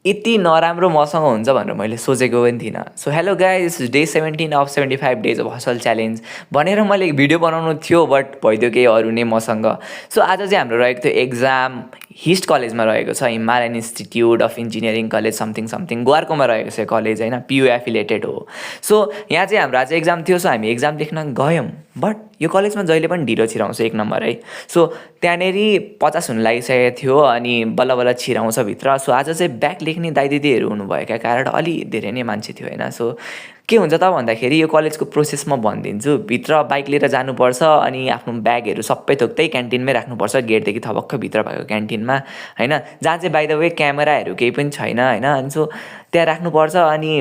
यति नराम्रो मसँग हुन्छ भनेर मैले सोचेको पनि थिइनँ। So hello guys, day 17 of 75 days of hustle challenge भनेर मैले भिडियो बनाउनु थियो, बट भइदियो केही अरू नै मसँग। सो आज चाहिँ हाम्रो रहेको थियो एक्जाम, हिस्ट कलेजमा रहेको छ, Himalayan institute of engineering college something something, ग्वारकोमा रहेको छ कलेज होइन, पियु एफिलेटेड हो। सो यहाँ चाहिँ हाम्रो आज एक्जाम थियो। सो हामी एक्जाम लेख्न गयौँ, बट यो कलेजमा जहिले पनि ढिलो छिराउँछ, एक नम्बर है। सो त्यहाँनिर 50 हुन लागिसकेको थियो अनि बल्ल बल्ल छिराउँछ भित्र। सो आज चाहिँ ब्याक लेख्ने दाइ दिदीहरू हुनुभएका कारण अलि धेरै नै मान्छे थियो होइन। सो के हुन्छ त भन्दाखेरि यो कलेजको प्रोसेस म भनिदिन्छु। भित्र बाइक लिएर जानुपर्छ अनि आफ्नो ब्यागहरू सबै थोक त्यही क्यान्टिनमै राख्नुपर्छ, गेटदेखि थपक्क भित्र भएको क्यान्टिनमा होइन, जहाँ चाहिँ बाइ द वे क्यामेराहरू केही पनि छैन होइन। अनि सो त्यहाँ राख्नुपर्छ अनि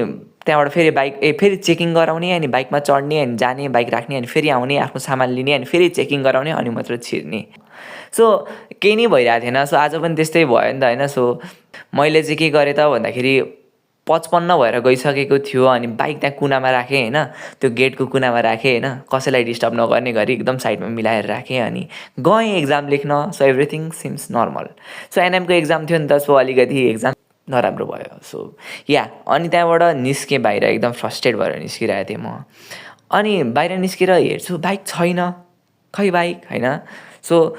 त्यहाँबाट फेरि फेरि चेकिङ गराउने अनि बाइकमा चढ्ने अनि जाने, बाइक राख्ने अनि फेरि आउने, आफ्नो सामान लिने अनि फेरि चेकिङ गराउने अनि मात्र छिर्ने। सो केही नै भइरहेको थिएन। सो आज पनि त्यस्तै भयो नि त होइन। सो मैले चाहिँ के गरेँ त भन्दाखेरि 55 भएर गइसकेको थियो अनि बाइक त्यहाँ कुनामा राखेँ होइन, त्यो गेटको कुनामा राखेँ होइन, कसैलाई डिस्टर्ब नगर्ने गरी एकदम साइडमा मिलाएर राखेँ अनि गएँ एक्जाम लेख्न। So everything seems normal. So एनएमको एक्जाम थियो नि त, सो अलिकति एक्जाम नराम्रो भयो। सो या अनि त्यहाँबाट निस्केँ बाहिर, एकदम फ्रस्ट्रेट भएर निस्किरहेको थिएँ म। अनि बाहिर निस्केर हेर्छु बाइक छैन, खै बाइक होइन। सो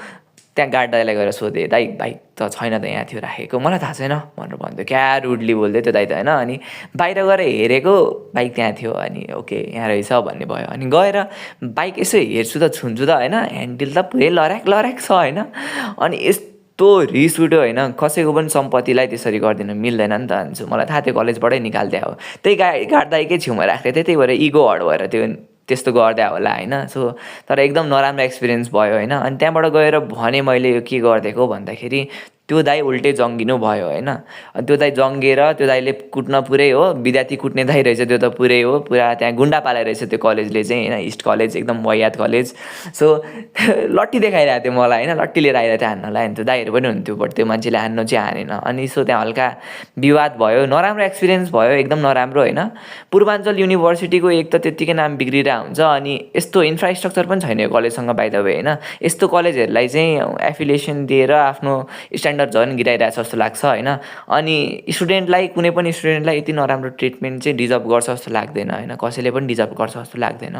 त्यहाँ गार्ड दाइलाई गएर सोधेँ, दाइ बाइक त छैन त, यहाँ थियो राखेको, मलाई थाहा छैन भनेर भन्थ्यो। क्या रुडली बोल्दै थियो दाइ त होइन। अनि बाहिर गएर हेरेको बाइक त्यहाँ थियो अनि ओके यहाँ रहेछ भन्ने भयो। अनि गएर बाइक यसो हेर्छु त, छुन्छु त होइन, ह्यान्डल त पुरै लर्याक लर्याक छ होइन। अनि यस्तो रिस उठ्यो होइन, कसैको पनि सम्पत्तिलाई त्यसरी गरिदिनु मिल्दैन नि त। अन्छु मलाई थाहा थियो कलेजबाटै निकाल्दै हो, त्यही गार्ड दाइकै छेउमा राख्दै थिएँ, त्यही भएर इगो हर्ट भएर त्यो त्यस्तो गर्दै होला होइन। सो तर एकदम नराम्रो एक्सपिरियन्स भयो होइन। अनि त्यहाँबाट गएर भने मैले यो के गरिदिएको भन्दाखेरि त्यो दाइ उल्टै जङ्गिनु भयो होइन। त्यो दाइ जङ्गिएर त्यो दाइले कुट्न पुरै हो, विद्यार्थी कुट्ने दाइ रहेछ त्यो त पुरै हो, पुरा त्यहाँ गुन्डा पाले रहेछ त्यो कलेजले चाहिँ होइन, इस्ट कलेज एकदम वाहियात कलेज। सो लट्ठी देखाइरहेको थियो मलाई होइन, लट्ठी लिएर आइरहेको थियो हान्नलाई। अनि त्यो दाइहरू पनि हुन्थ्यो बट त्यो मान्छेले हान्नु चाहिँ हानेन। अनि सो त्यहाँ हल्का विवाद भयो, नराम्रो एक्सपिरियन्स भयो, एकदम नराम्रो होइन। पूर्वाञ्चल युनिभर्सिटीको एक त त्यत्तिकै नाम बिग्रिरहेको हुन्छ अनि यस्तो इन्फ्रास्ट्रक्चर पनि छैन यो कलेजसँग बाइ द वे होइन। यस्तो कलेजहरूलाई चाहिँ एफिलिएसन दिएर आफ्नो स्ट्यान्डर्ड झन् गिराइरहेछ जस्तो लाग्छ होइन। अनि स्टुडेन्टलाई, कुनै पनि स्टुडेन्टलाई यति नराम्रो ट्रिटमेन्ट चाहिँ डिजर्भ गर्छ जस्तो लाग्दैन होइन, कसैले पनि डिजर्भ गर्छ जस्तो लाग्दैन।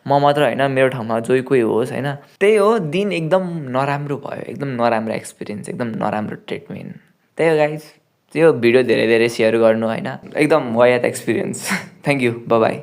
म मात्र होइन, मेरो ठाउँमा जोइ कोही होस् होइन। त्यही हो, दिन एकदम नराम्रो भयो, एकदम नराम्रो एक्सपिरियन्स, एकदम नराम्रो ट्रिटमेन्ट। त्यही हो गाइज, त्यो भिडियो धेरै धेरै सेयर गर्नु होइन, एकदम वाहियात experience. Thank you, by by.